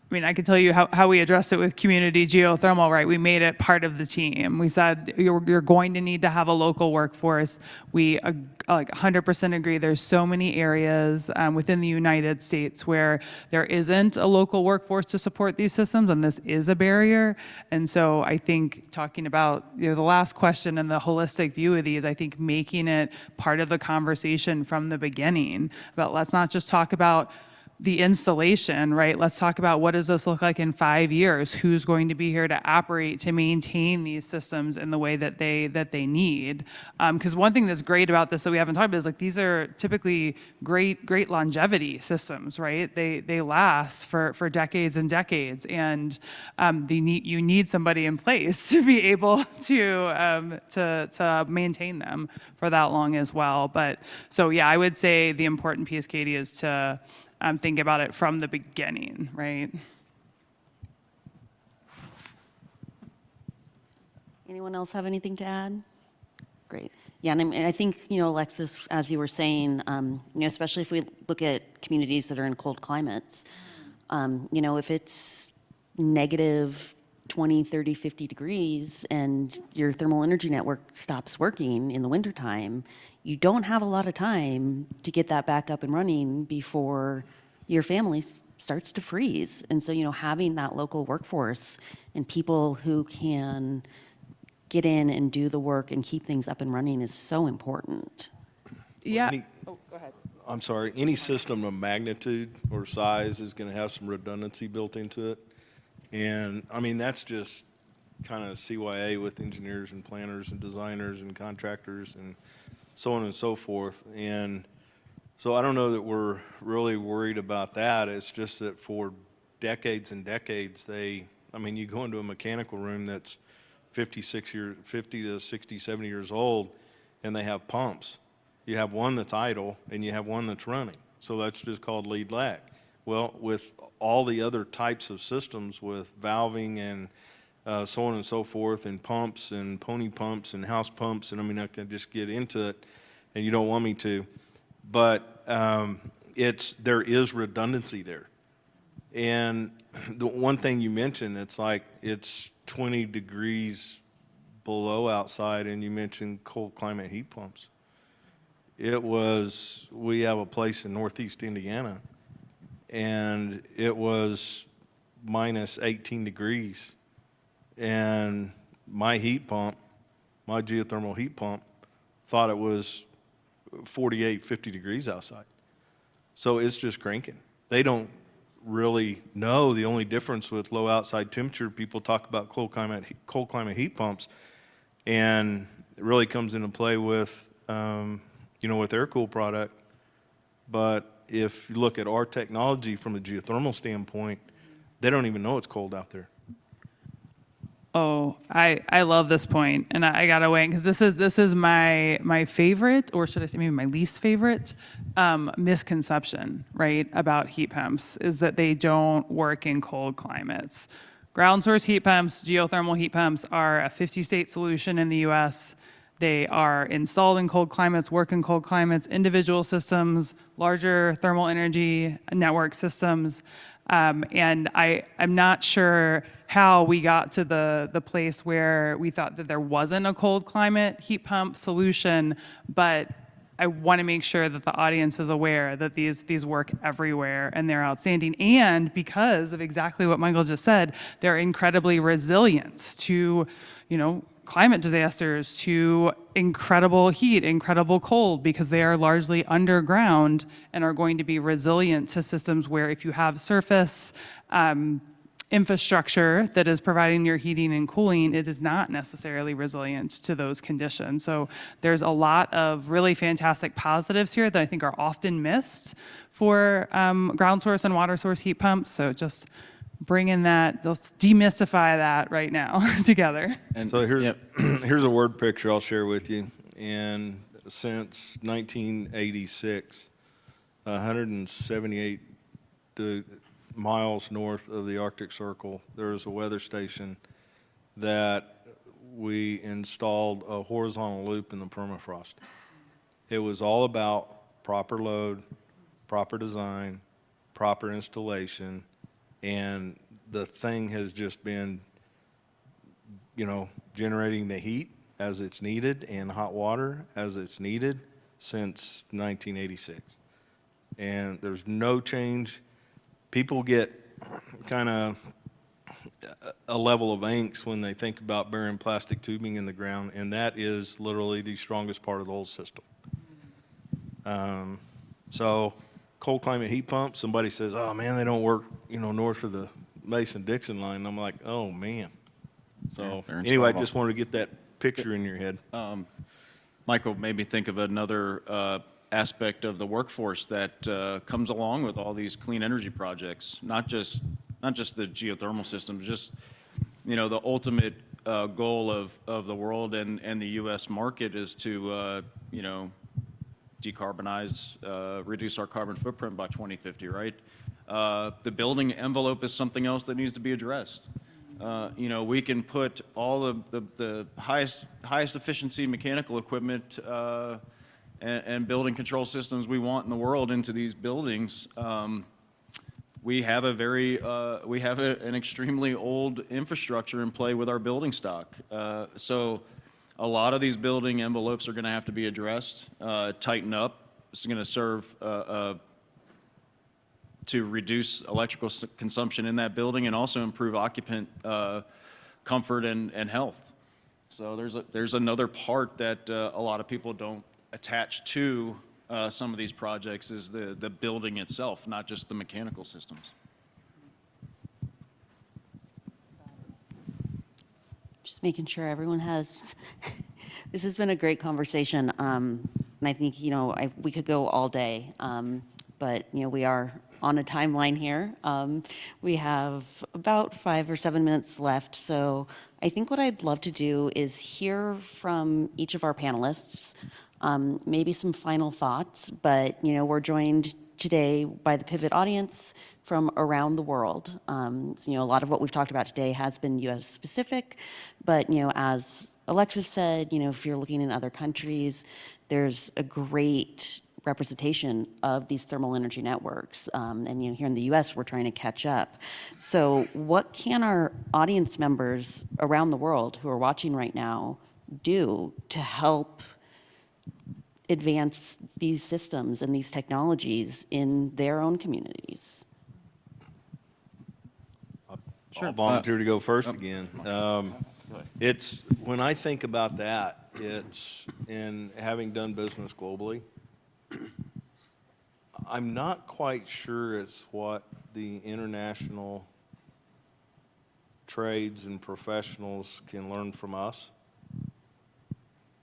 I mean, I can tell you how we addressed it with community geothermal, right? We made it part of the team. We said, you're going to need to have a local workforce. We like 100% agree. There's so many areas within the United States where there isn't a local workforce to support these systems, and this is a barrier. And so I think talking about the last question and the holistic view of these, I think making it part of the conversation from the beginning about, let's not just talk about the installation, right? Let's talk about, what does this look like in 5 years? Who's going to be here to operate, to maintain these systems in the way that they need? Because one thing that's great about this that we haven't talked about is, like, these are typically great longevity systems, right? They last for decades and decades, and you need somebody in place to be able to maintain them for that long as well. But so yeah, I would say the important piece, Caity, is to think about it from the beginning, right? Anyone else have anything to add? Great. Yeah, and I think, Alexis, as you were saying, especially if we look at communities that are in cold climates, if it's negative 20, 30, 50 degrees and your thermal energy network stops working in the wintertime, you don't have a lot of time to get that back up and running before your family starts to freeze. And so, having that local workforce and people who can get in and do the work and keep things up and running is so important. Yeah. Go ahead. I'm sorry. Any system of magnitude or size is going to have some redundancy built into it. And I mean, that's just kind of CYA with engineers and planners and designers and contractors and so on and so forth. And so I don't know that we're really worried about that. It's just that for decades and decades, you go into a mechanical room that's 50 to 60, 70 years old, and they have pumps. You have one that's idle, and you have one that's running. So that's just called lead lag. Well, with all the other types of systems with valving and so on and so forth, and pumps and pony pumps and house pumps, and I can just get into it, and you don't want me to, but there is redundancy there. And the one thing you mentioned, it's 20 degrees below outside, and you mentioned cold climate heat pumps. We have a place in Northeast Indiana, and it was minus 18 degrees. And my heat pump, my geothermal heat pump, thought it was 48, 50 degrees outside. So it's just cranking. They don't really know the only difference with low outside temperature. People talk about cold climate heat pumps, and it really comes into play with, with their cool product. But if you look at our technology from a geothermal standpoint, they don't even know it's cold out there. Oh, I love this point, and I gotta wait because this is my favorite, or should I say maybe my least favorite, misconception, right, about heat pumps is that they don't work in cold climates. Ground source heat pumps, geothermal heat pumps are a 50-state solution in the U.S. They are installed in cold climates, work in cold climates, individual systems, larger thermal energy network systems. And I'm not sure how we got to the place where we thought that there wasn't a cold climate heat pump solution, but I want to make sure that the audience is aware that these work everywhere and they're outstanding. And because of exactly what Michael just said, they're incredibly resilient to, climate disasters, to incredible heat, incredible cold, because they are largely underground and are going to be resilient to systems where if you have surface infrastructure that is providing your heating and cooling, it is not necessarily resilient to those conditions. So there's a lot of really fantastic positives here that I think are often missed for ground source and water source heat pumps. So just bring in that, let's demystify that right now together. And so here's a word picture I'll share with you. And since 1986, 178 miles north of the Arctic Circle, there is a weather station that we installed a horizontal loop in the permafrost. It was all about proper load, proper design, proper installation, and the thing has just been, generating the heat as it's needed and hot water as it's needed since 1986. And there's no change. People get kind of a level of angst when they think about burying plastic tubing in the ground, and that is literally the strongest part of the whole system. So cold climate heat pumps, somebody says, oh man, they don't work, north of the Mason-Dixon line. And I'm like, oh man. So anyway, I just wanted to get that picture in your head. Michael made me think of another aspect of the workforce that comes along with all these clean energy projects, not just the geothermal systems, just the ultimate goal of the world and the U.S. market is to decarbonize, reduce our carbon footprint by 2050, right? The building envelope is something else that needs to be addressed. We can put all of the highest efficiency mechanical equipment and building control systems we want in the world into these buildings. We have an extremely old infrastructure in play with our building stock. So a lot of these building envelopes are going to have to be addressed, tighten up. This is going to serve to reduce electrical consumption in that building and also improve occupant comfort and health. So there's another part that a lot of people don't attach to some of these projects is the building itself, not just the mechanical systems. Just making sure everyone has, this has been a great conversation. And I think, we could go all day, but, we are on a timeline here. We have about 5 or 7 minutes left. So I think what I'd love to do is hear from each of our panelists, maybe some final thoughts, but, we're joined today by the Pivot audience from around the world. So, a lot of what we've talked about today has been US specific, but, as Alexis said, if you're looking in other countries, there's a great representation of these thermal energy networks. And here in the US, we're trying to catch up. So what can our audience members around the world who are watching right now do to help advance these systems and these technologies in their own communities? I'll volunteer to go first again. It's, when I think about that, it's, in having done business globally, I'm not quite sure it's what the international trades and professionals can learn from us.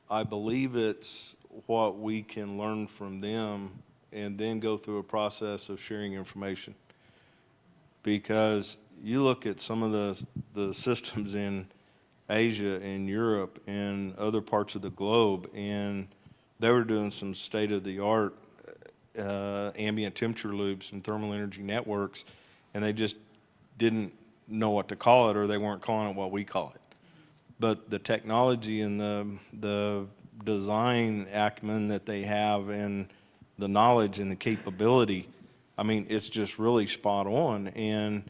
I believe it's what we can learn from them and then go through a process of sharing information. Because you look at some of the systems in Asia and Europe and other parts of the globe, and they were doing some state-of-the-art ambient temperature loops and thermal energy networks, and they just didn't know what to call it, or they weren't calling it what we call it. But the technology and the design acumen that they have and the knowledge and the capability, I mean, it's just really spot on. And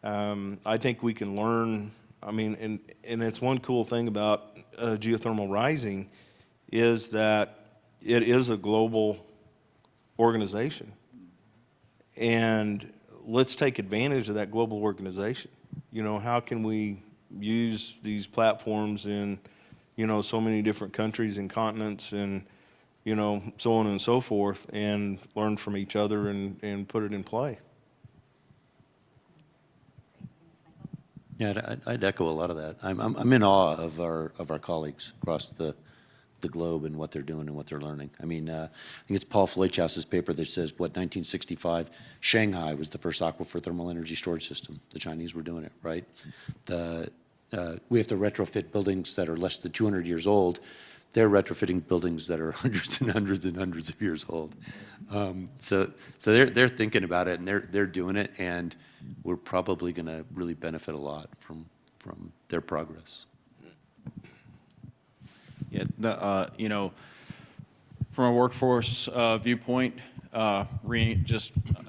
I think we can learn, I mean, and it's one cool thing about geothermal rising is that it is a global organization. And let's take advantage of that global organization. You know, how can we use these platforms in, you know, so many different countries and continents and, you know, so on and so forth, and learn from each other and put it in play. Yeah, I'd echo a lot of that. I'm in awe of our colleagues across the globe and what they're doing and what they're learning. I mean, I think it's Paul Vilches's paper that says, what, 1965, Shanghai was the first aquifer thermal energy storage system. The Chinese were doing it, right? We have to retrofit buildings that are less than 200 years old. They're retrofitting buildings that are hundreds and hundreds and hundreds of years old. So they're thinking about it, and they're doing it, and we're probably going to really benefit a lot from their progress. Yeah, you know, from a workforce viewpoint, I'd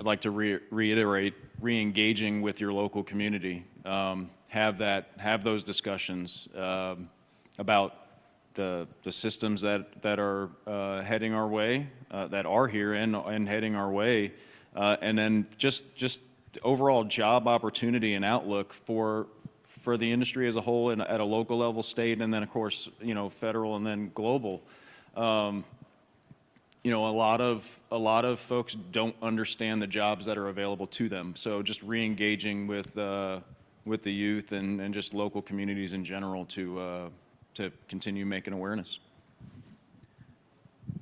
like to reiterate, re-engaging with your local community. Have those discussions about the systems that are heading our way, that are here and heading our way, and then just overall job opportunity and outlook for the industry as a whole and at a local level, state, and then of course, you know, federal and then global. You know, a lot of folks don't understand the jobs that are available to them. So just re-engaging with the youth and just local communities in general to continue making awareness.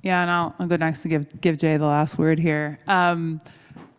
Yeah, and I'll go next to give Jay the last word here.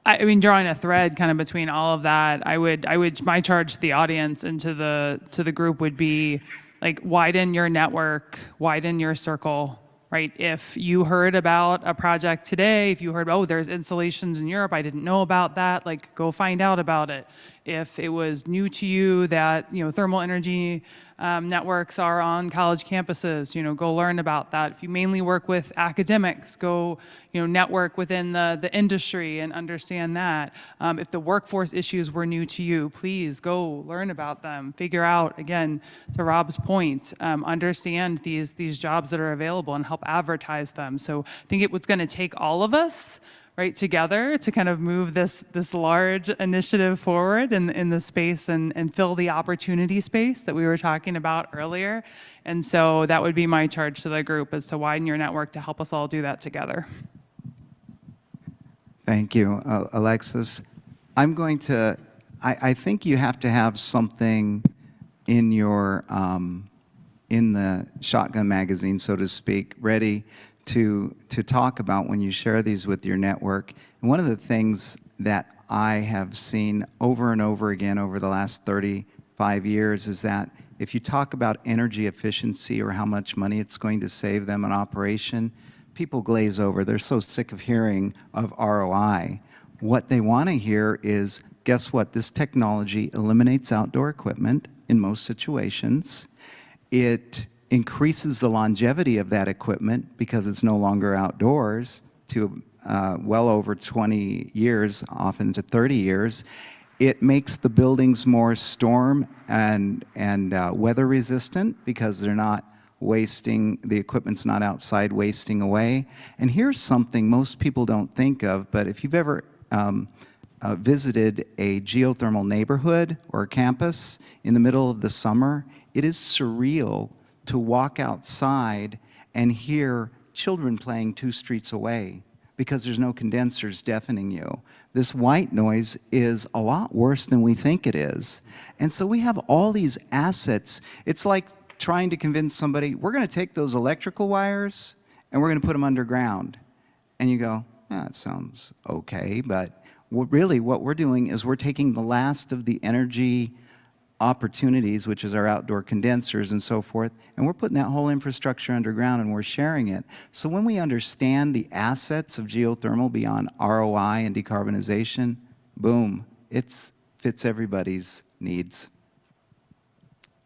I mean, drawing a thread kind of between all of that, my charge to the audience and to the group would be, like, widen your network, widen your circle, right? If you heard about a project today, if you heard, oh, there's installations in Europe, I didn't know about that, like, go find out about it. If it was new to you that, you know, thermal energy networks are on college campuses, you know, go learn about that. If you mainly work with academics, go, you know, network within the industry and understand that. If the workforce issues were new to you, please go learn about them. Figure out, again, to Rob's point, understand these jobs that are available and help advertise them. So I think it was going to take all of us, right, together to kind of move this large initiative forward in the space and fill the opportunity space that we were talking about earlier. And so that would be my charge to the group, is to widen your network to help us all do that together. Thank you, Alexis. I think you have to have something in your, in the shotgun magazine, so to speak, ready to talk about when you share these with your network. And one of the things that I have seen over and over again over the last 35 years is that if you talk about energy efficiency or how much money it's going to save them in operation, people glaze over. They're so sick of hearing of ROI. What they want to hear is, guess what? This technology eliminates outdoor equipment in most situations. It increases the longevity of that equipment because it's no longer outdoors to well over 20 years, often to 30 years. It makes the buildings more storm and weather resistant because they're not wasting, the equipment's not outside wasting away. And here's something most people don't think of, but if you've ever visited a geothermal neighborhood or campus in the middle of the summer, it is surreal to walk outside and hear children playing 2 streets away because there's no condensers deafening you. This white noise is a lot worse than we think it is. And so we have all these assets. It's like trying to convince somebody, we're going to take those electrical wires and we're going to put them underground. And you go, yeah, it sounds okay, but really what we're doing is we're taking the last of the energy opportunities, which is our outdoor condensers and so forth, and we're putting that whole infrastructure underground and we're sharing it. So when we understand the assets of geothermal beyond ROI and decarbonization, boom, it fits everybody's needs.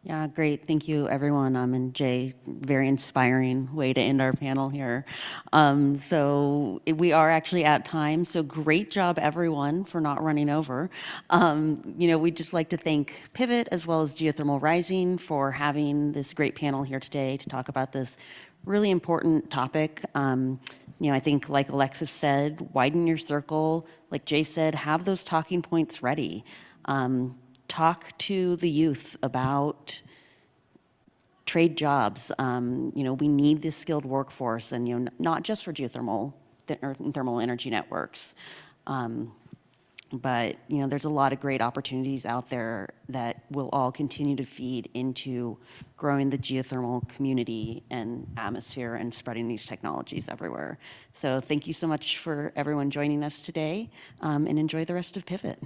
Yeah, great. Thank you, everyone. And Jay, very inspiring way to end our panel here. So we are actually at time. So great job, everyone, for not running over. We'd just like to thank Pivot as well as Geothermal Rising for having this great panel here today to talk about this really important topic. I think, like Alexis said, widen your circle. Like Jay said, have those talking points ready. Talk to the youth about trade jobs. We need this skilled workforce, and not just for geothermal or thermal energy networks, but there's a lot of great opportunities out there that will all continue to feed into growing the geothermal community and atmosphere and spreading these technologies everywhere. So thank you so much for everyone joining us today, and enjoy the rest of Pivot.